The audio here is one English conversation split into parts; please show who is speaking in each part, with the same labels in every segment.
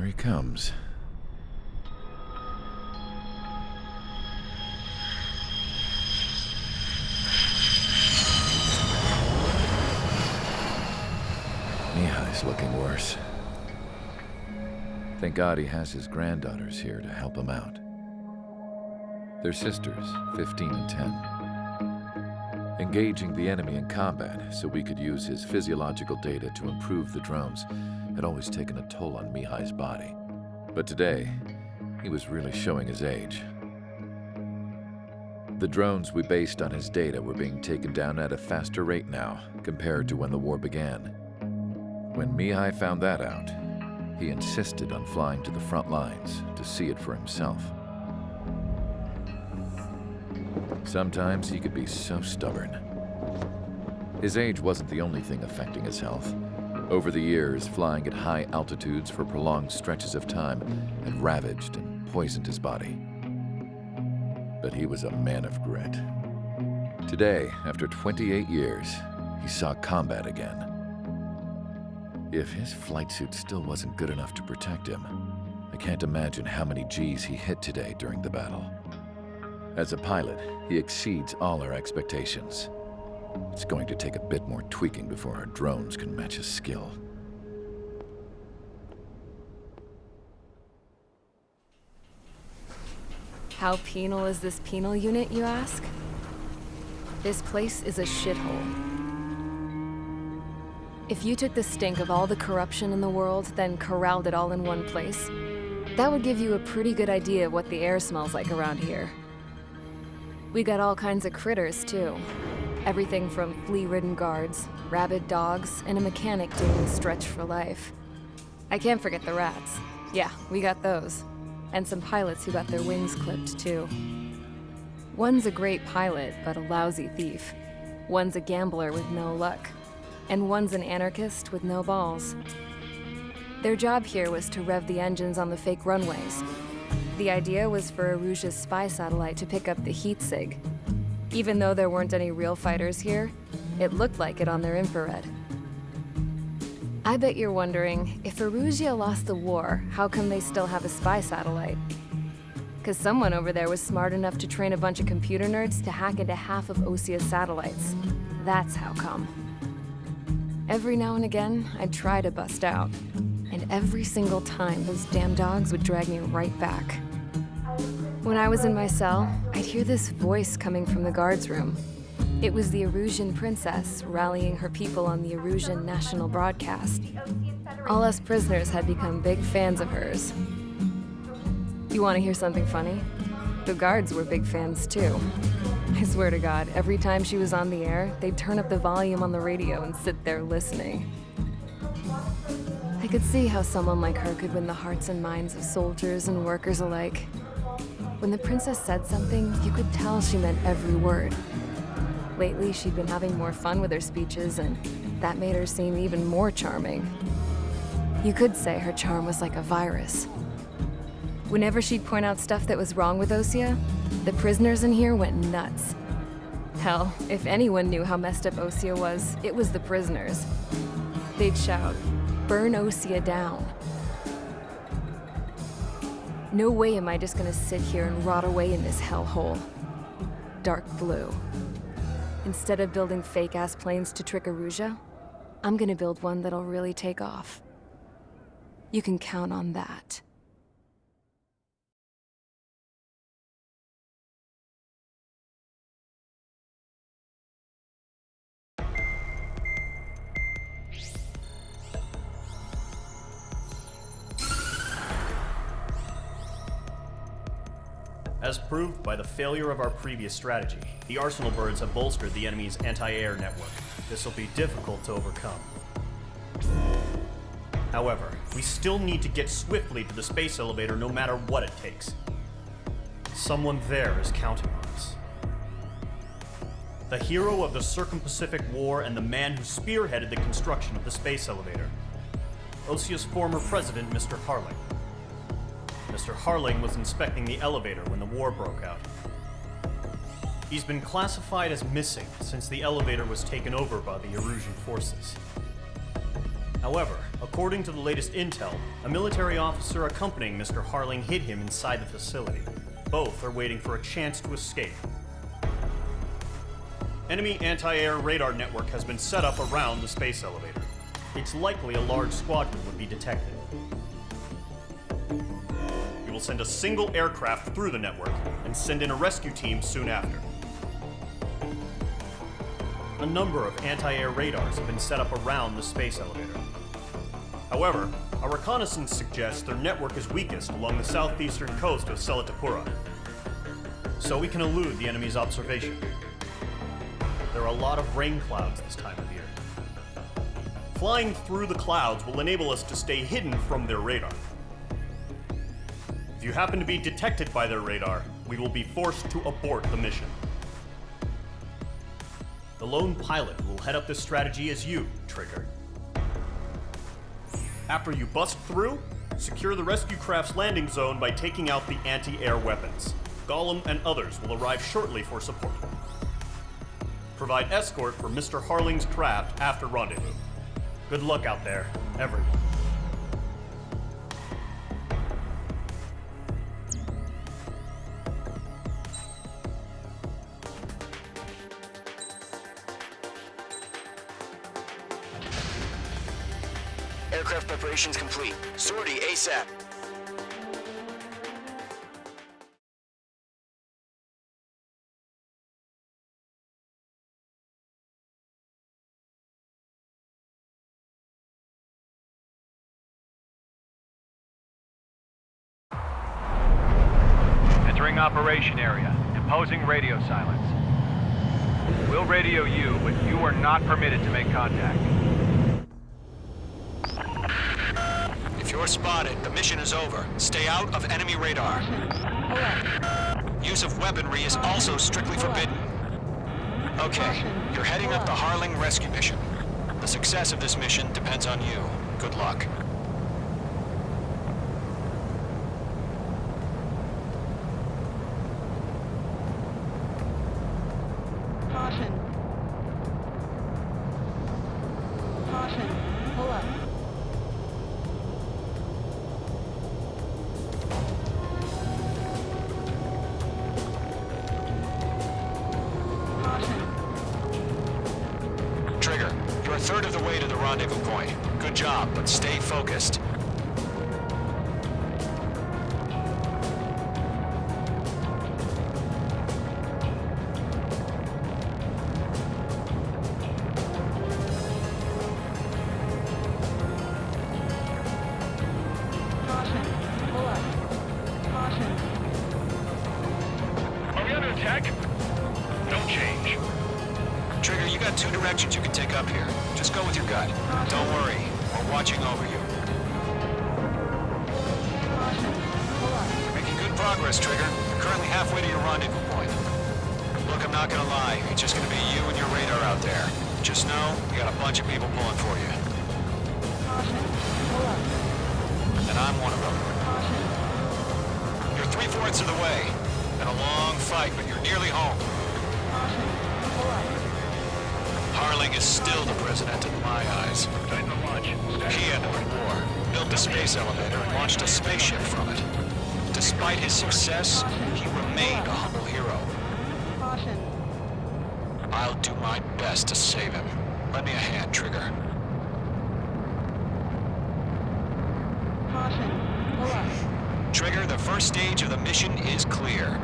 Speaker 1: Here he comes. Mihai's looking worse. Thank God he has his granddaughters here to help him out. They're sisters, 15 and 10. Engaging the enemy in combat so we could use his physiological data to improve the drones had always taken a toll on Mihai's body. But today, he was really showing his age. The drones we based on his data were being taken down at a faster rate now compared to when the war began. When Mihai found that out, he insisted on flying to the front lines to see it for himself. Sometimes he could be so stubborn. His age wasn't the only thing affecting his health. Over the years, flying at high altitudes for prolonged stretches of time had ravaged and poisoned his body. But he was a man of grit. Today, after 28 years, he saw combat again. If his flight suit still wasn't good enough to protect him, I can't imagine how many Gs he hit today during the battle. As a pilot, he exceeds all our expectations. It's going to take a bit more tweaking before our drones can match his skill.
Speaker 2: How penal is this penal unit, you ask? This place is a shithole. If you took the stink of all the corruption in the world, then corralled it all in one place, that would give you a pretty good idea of what the air smells like around here. We got all kinds of critters, too. Everything from flea-ridden guards, rabid dogs, and a mechanic doing the stretch for life. I can't forget the rats. Yeah, we got those. And some pilots who got their wings clipped, too. One's a great pilot, but a lousy thief. One's a gambler with no luck. And one's an anarchist with no balls. Their job here was to rev the engines on the fake runways. The idea was for Erusia's spy satellite to pick up the heat sig. Even though there weren't any real fighters here, it looked like it on their infrared. I bet you're wondering, if Erusia lost the war, how come they still have a spy satellite? 'Cause someone over there was smart enough to train a bunch of computer nerds to hack into half of Osia's satellites. That's how come. Every now and again, I'd try to bust out. And every single time, those damn dogs would drag me right back. When I was in my cell, I'd hear this voice coming from the guards room. It was the Erusian princess rallying her people on the Erusian national broadcast. All us prisoners had become big fans of hers. You want to hear something funny? The guards were big fans too. I swear to God, every time she was on the air, they'd turn up the volume on the radio and sit there listening. I could see how someone like her could win the hearts and minds of soldiers and workers alike. When the princess said something, you could tell she meant every word. Lately, she'd been having more fun with her speeches, and that made her seem even more charming. You could say her charm was like a virus. Whenever she'd point out stuff that was wrong with Osia, the prisoners in here went nuts. Hell, if anyone knew how messed up Osia was, it was the prisoners. They'd shout, "Burn Osia down." No way am I just gonna sit here and rot away in this hellhole. Dark blue. Instead of building fake-ass planes to trick Erusia, I'm gonna build one that'll really take off. You can count on that.
Speaker 3: As proved by the failure of our previous strategy, the Arsenal birds have bolstered the enemy's anti-air network. This will be difficult to overcome. However, we still need to get swiftly to the space elevator no matter what it takes. Someone there is counting on us. The hero of the Circum-Pacific War and the man who spearheaded the construction of the space elevator. Osia's former president, Mr. Harling. Mr. Harling was inspecting the elevator when the war broke out. He's been classified as missing since the elevator was taken over by the Erusian forces. However, according to the latest intel, a military officer accompanying Mr. Harling hid him inside the facility. Both are waiting for a chance to escape. Enemy anti-air radar network has been set up around the space elevator. It's likely a large squadron would be detected. We will send a single aircraft through the network and send in a rescue team soon after. A number of anti-air radars have been set up around the space elevator. However, our reconnaissance suggests their network is weakest along the southeastern coast of Selatapura, so we can elude the enemy's observation. There are a lot of rain clouds this time of year. Flying through the clouds will enable us to stay hidden from their radar. If you happen to be detected by their radar, we will be forced to abort the mission. The lone pilot who will head up this strategy is you, Trigger. After you bust through, secure the rescue craft's landing zone by taking out the anti-air weapons. Gollum and others will arrive shortly for support. Provide escort for Mr. Harling's craft after rendezvous. Good luck out there, everyone.
Speaker 4: Aircraft preparations complete. Sortie ASAP.
Speaker 5: Entering operation area. Imposing radio silence. We'll radio you, but you are not permitted to make contact.
Speaker 4: If you're spotted, the mission is over. Stay out of enemy radar. Use of weaponry is also strictly forbidden. Okay, you're heading up the Harling rescue mission. The success of this mission depends on you. Good luck.
Speaker 6: Caution. Caution. Pull up. Caution.
Speaker 4: Trigger, you're a third of the way to the rendezvous point. Good job, but stay focused.
Speaker 6: Caution. Pull up. Caution.
Speaker 5: Are we under attack? Don't change.
Speaker 4: Trigger, you got two directions you can take up here. Just go with your gut. Don't worry, we're watching over you.
Speaker 6: Caution. Pull up.
Speaker 4: You're making good progress, Trigger. You're currently halfway to your rendezvous point. Look, I'm not gonna lie. It's just gonna be you and your radar out there. Just know, you got a bunch of people pulling for you.
Speaker 6: Caution. Pull up.
Speaker 4: And I'm one of them.
Speaker 6: Caution.
Speaker 4: You're 3/4 of the way. Been a long fight, but you're nearly home.
Speaker 6: Caution. Pull up.
Speaker 4: Harling is still the president in my eyes.
Speaker 5: Tighten the launch.
Speaker 4: He ended the war, built a space elevator, and launched a spaceship from it. Despite his success, he remained a humble hero.
Speaker 6: Caution.
Speaker 4: I'll do my best to save him. Lend me a hand, Trigger.
Speaker 6: Caution. Pull up.
Speaker 4: Trigger, the first stage of the mission is clear.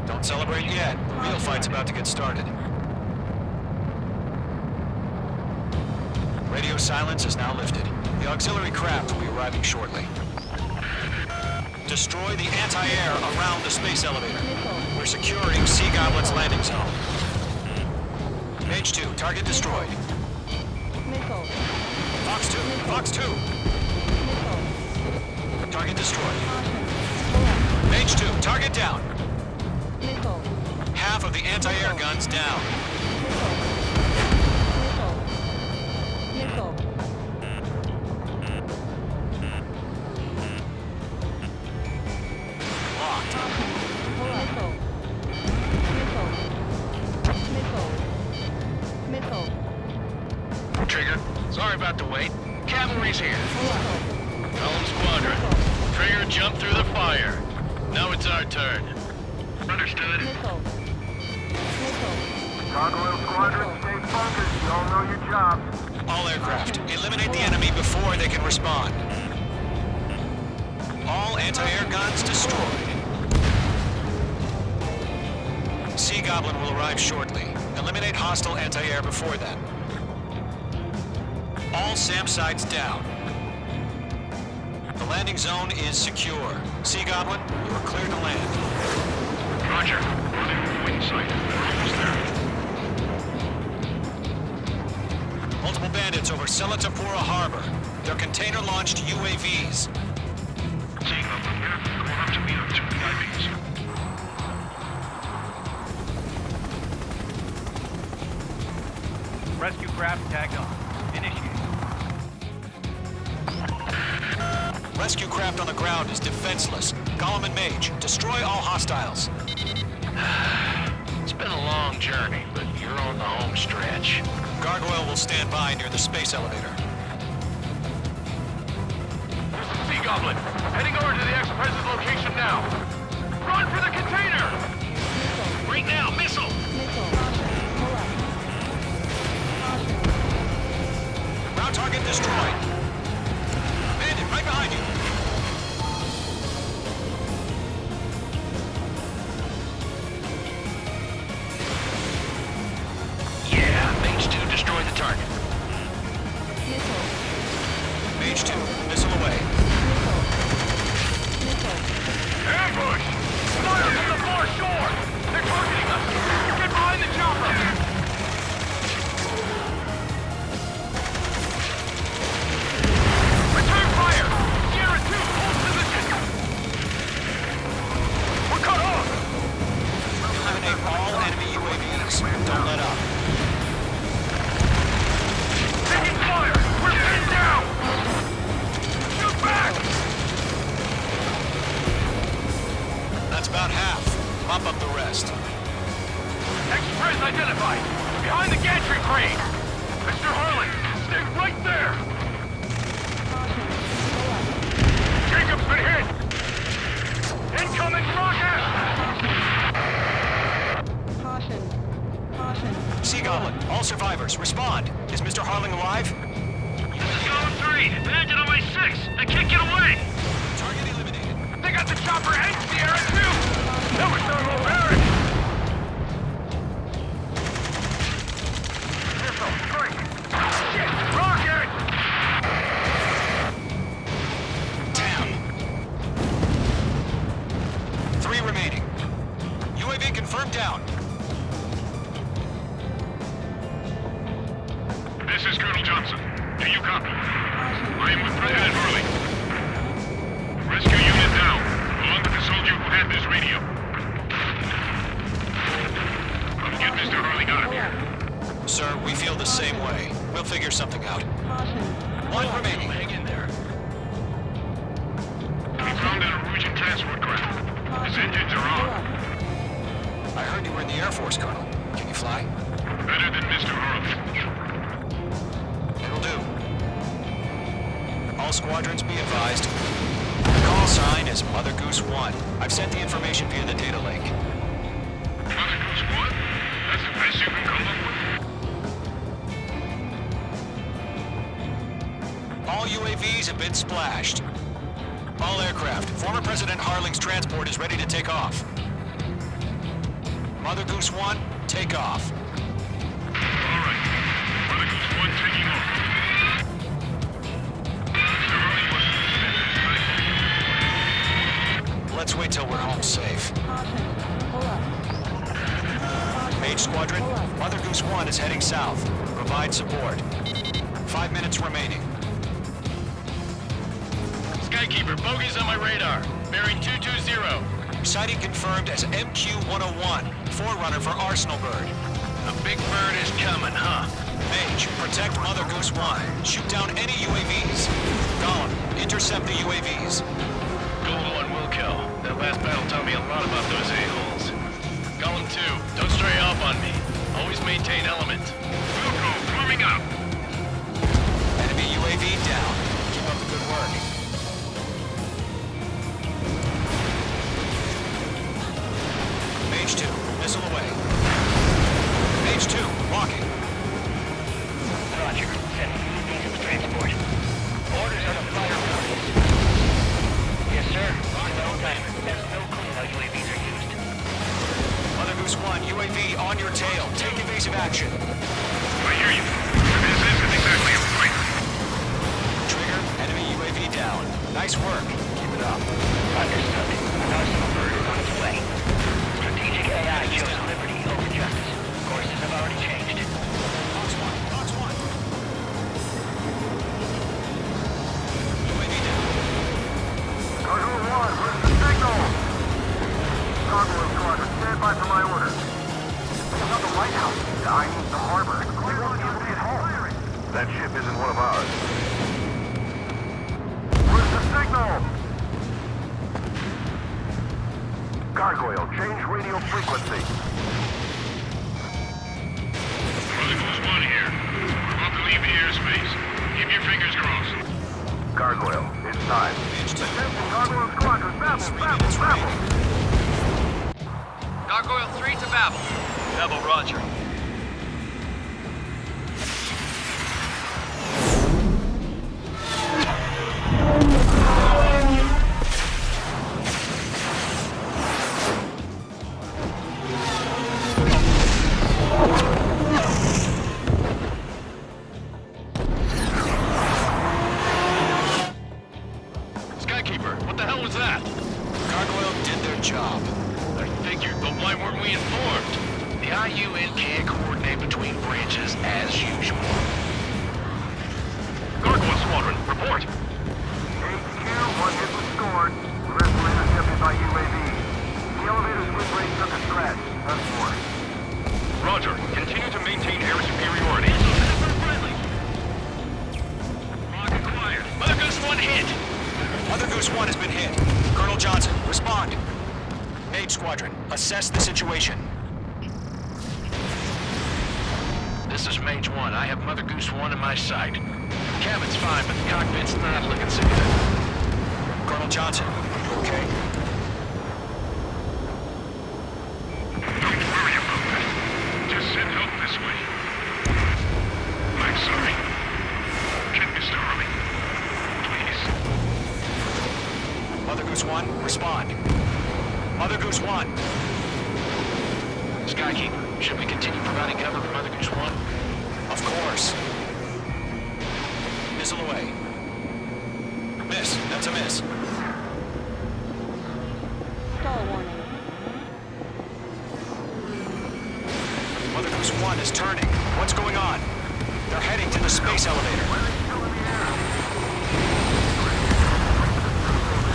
Speaker 4: Don't celebrate yet. The real fight's about to get started. Radio silence is now lifted. The auxiliary craft will be arriving shortly. Destroy the anti-air around the space elevator. We're securing Sea Goblin's landing zone. Mage 2, target destroyed.
Speaker 6: Missile.
Speaker 4: Fox 2, Fox 2,
Speaker 6: Missile.
Speaker 4: target destroyed.
Speaker 6: Caution. Pull up.
Speaker 4: Mage 2, target down.
Speaker 6: Missile.
Speaker 4: Half of the anti-air guns down.
Speaker 6: Missile. Missile.
Speaker 4: Locked.
Speaker 6: Pull up. Missile. Missile. Missile.
Speaker 5: Trigger, sorry about the wait.
Speaker 7: cavalry's here.
Speaker 6: Vehicle.
Speaker 7: Golem Squadron. Trigger jumped through the fire. Now it's our turn. Understood.
Speaker 6: Missile. Missile.
Speaker 8: Gargoyle Squadron, stay focused. You all know your job.
Speaker 4: All aircraft, eliminate the enemy before they can respond. All anti-air guns destroyed. Sea Goblin will arrive shortly. Eliminate hostile anti-air before then. All SAM sites down. The landing zone is secure. Sea Goblin, you are clear to land.
Speaker 7: Roger. Wing sight. Almost there.
Speaker 4: Multiple bandits over Selatapura Harbor. They're container-launched UAVs.
Speaker 7: Seeing them from here. Going up to meet up to IVs.
Speaker 5: Rescue craft tagged on. Initiate.
Speaker 4: Rescue craft on the ground is defenseless. Golem and Mage, destroy all hostiles.
Speaker 7: It's been a long journey, but you're on the home stretch.
Speaker 4: Gargoyle will stand by near the space elevator.
Speaker 7: Sea Goblin, heading over to the ex-president's location now. Run for the container! Right now, missile!
Speaker 6: Missile. Pull up. Caution.
Speaker 4: Ground target destroyed. Bandit, right behind you.
Speaker 7: Yeah, Mage 2 destroyed the target.
Speaker 6: Missile.
Speaker 4: Mage 2, missile away.
Speaker 6: Missile. Missile.
Speaker 7: Ambush! Fire from the far shore! They're targeting us! Get behind the chopper! Return fire! Sierra 2, hold position! We're cut off!
Speaker 4: Eliminate all enemy UAVs. Don't let up.
Speaker 7: Taking fire! We're pinned down! Shoot back!
Speaker 4: That's about half. Mop up the rest.
Speaker 7: Express identified! Behind the gantry crane! Mr. Harlan, stay right there!
Speaker 6: Caution. Pull up.
Speaker 7: Jacob's been hit! Incoming rocket!
Speaker 6: Caution. Caution.
Speaker 4: Sea Goblin, all survivors, respond. Is Mr. Harling alive?
Speaker 7: This is Golem 3! Bandit on my 6! I can't get away!
Speaker 4: Target eliminated.
Speaker 7: They got the chopper and Sierra 2! That was Thermal Barracks! Missile, strike! Shit! Rocket!
Speaker 4: Damn. 3 remaining. UAV confirmed down.
Speaker 7: This is Colonel Johnson. Do you copy? I am with President Hurley. Rescue unit down, along with the soldier who had this radio. Get Mr. Hurley out of here.
Speaker 4: Sir, we feel the same way. We'll figure something out.
Speaker 6: Caution.
Speaker 4: 1 remaining.
Speaker 7: Hang in there. We found an Norwegian transport craft. His engines are
Speaker 6: Pull
Speaker 7: on.
Speaker 6: up.
Speaker 4: I heard you were in the Air Force, Colonel. Can you fly?
Speaker 7: Better than Mr. Hurley.
Speaker 4: It'll do. All squadrons be advised. The call sign is Mother Goose 1. I've sent the information via the data link.
Speaker 7: Mother Goose 1? That's the best you can come up with?
Speaker 4: All UAVs have been splashed. All aircraft. Former President Harling's transport is ready to take off. Mother Goose 1, take off.
Speaker 7: All right. Mother Goose 1 taking off. Mr. Hurley was suspended.
Speaker 4: Let's wait till we're home safe.
Speaker 6: Caution. Pull up.
Speaker 4: Mage Squadron,
Speaker 6: Pull up.
Speaker 4: Mother Goose 1 is heading south. Provide support. 5 minutes remaining.
Speaker 7: Skykeeper, bogeys on my radar. Bearing 220.
Speaker 4: Sighting confirmed as MQ-101, forerunner for Arsenal Bird.
Speaker 7: A big bird is coming, huh?
Speaker 4: Mage, protect Mother Goose 1. Shoot down any UAVs. Golem, intercept the UAVs.
Speaker 7: Golem 1 will kill. That last battle taught me a lot about those a-holes. Golem 2, don't stray off on me. Always maintain element. Wilco, warming up.
Speaker 4: Enemy UAV UAV down. Keep up the good work. Mage 2, missile away. Mage 2, walking.
Speaker 9: Roger. Sending UAVs to the transport. Orders are to fire targets. Yes, sir. No time. There's no clue how UAVs are used.
Speaker 4: Mother Goose 1, UAV on your tail. Take evasive action.
Speaker 7: I hear you. This isn't exactly a fight.
Speaker 4: Trigger, enemy UAV down. Nice work. Keep it up.
Speaker 9: Understood. Arsenal bird is on its way. Strategic AI chose liberty over justice. Courses have already changed.
Speaker 4: Box 1, Box 1. UAV down.
Speaker 8: Cargo 1, where's the signal? Cargo Squadron, stand by for my orders. It's not the White House. I mean the harbor. We won't be able to get home. That ship isn't one of ours. Where's the signal? Gargoyle, change radio frequency.
Speaker 7: Mother Goose 1 here. We're about to leave the airspace. Keep your fingers crossed.
Speaker 8: Gargoyle, it's time.
Speaker 4: Mage 2.
Speaker 8: Attention, Gargoyle Squadron, babble,
Speaker 4: 3
Speaker 8: babble,
Speaker 4: minutes
Speaker 8: babble.
Speaker 4: remaining.
Speaker 5: Gargoyle 3 to Babel. Babel, roger.
Speaker 7: Skykeeper, what the hell was that?
Speaker 4: Gargoyle did their job.
Speaker 7: I figured, but why weren't we informed?
Speaker 9: The IUN can't coordinate between branches as usual.
Speaker 7: Gargoyle Squadron, report.
Speaker 8: HQ, one hit restored. The rest were intercepted by UAV. The elevator's wind rate took a scratch. That's more.
Speaker 7: Roger. Continue to maintain air superiority. Lock acquired.
Speaker 9: Mother Goose 1 hit!
Speaker 4: Mother Goose 1 has been hit. Colonel Johnson, respond. Mage Squadron, assess the situation.
Speaker 9: This is Mage 1. I have Mother Goose 1 in my sight. Cabin's fine, but the cockpit's not looking so good.
Speaker 4: Colonel Johnson, you okay?
Speaker 7: Don't worry about that. Just send help this way. I'm sorry. Get Mr. Hurley. Please.
Speaker 4: Mother Goose 1, respond. Mother Goose 1.
Speaker 9: Skykeeper, should we continue providing cover for Mother Goose 1?
Speaker 4: Of course. Missile away. Miss, that's a miss.
Speaker 6: Stall warning.
Speaker 4: Mother Goose 1 is turning. What's going on? They're heading to the space elevator.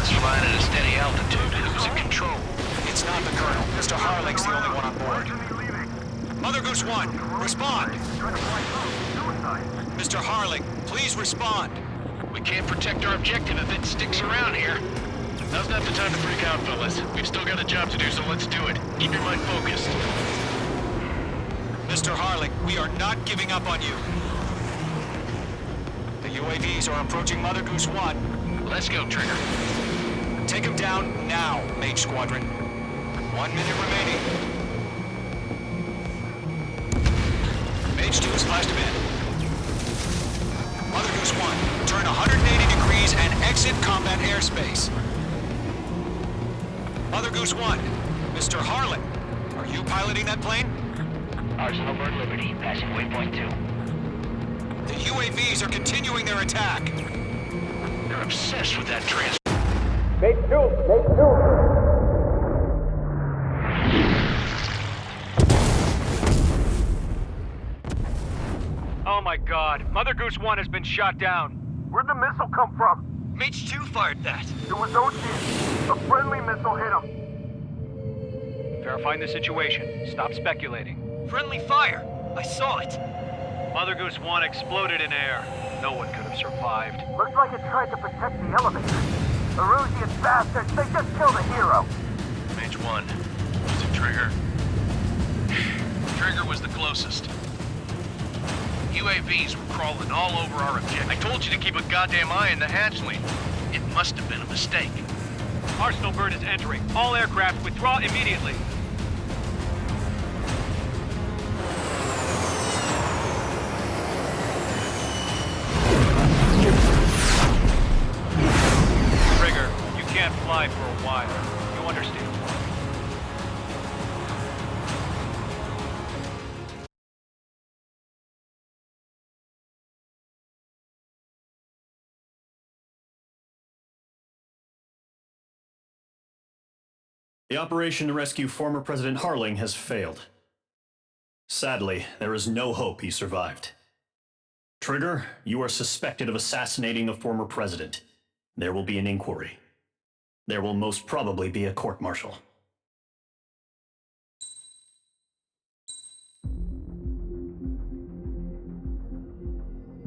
Speaker 9: It's flying at a steady altitude. Who's in control?
Speaker 4: It's not the Colonel. Mr. Harling's the only one on board. Mother Goose 1, respond. Mr. Harling, please respond.
Speaker 9: We can't protect our objective if it sticks around here.
Speaker 5: Now's not the time to freak out, fellas. We've still got a job to do, so let's do it. Keep your mind focused.
Speaker 4: Mr. Harling, we are not giving up on you. The UAVs are approaching Mother Goose 1.
Speaker 9: Let's go, Trigger.
Speaker 4: Take him down now, Mage Squadron. 1 minute remaining. Mage 2 has flashed him in. Mother Goose 1, turn 180 degrees and exit combat airspace. Mother Goose 1, Mr. Harlan, are you piloting that plane?
Speaker 9: Arsenal Bird Liberty, passing waypoint 2.
Speaker 4: The UAVs are continuing their attack.
Speaker 9: They're obsessed with that trans...
Speaker 5: Oh my god. Mother Goose 1 has been shot down.
Speaker 8: Where'd the missile come from?
Speaker 9: Mage 2 fired that.
Speaker 8: It was Ocean. A friendly missile hit him.
Speaker 5: Verifying the situation. Stop speculating.
Speaker 9: Friendly fire. I saw it.
Speaker 5: Mother Goose 1 exploded in air. No one could have survived.
Speaker 8: Looks like it tried to protect the elevator. Erusian bastards, they just killed a hero.
Speaker 9: Mage 1. Was it Trigger? Trigger was the closest.
Speaker 10: UAVs were crawling all over our objective. I told you to keep a goddamn eye on the hatchling. It must have been a mistake.
Speaker 5: Arsenal bird is entering. All aircraft withdraw immediately. Trigger, you can't fly for a while. You understand?
Speaker 3: The operation to rescue former President Harling has failed. Sadly, there is no hope he survived. Trigger, you are suspected of assassinating a former president. There will be an inquiry. There will most probably be a court-martial.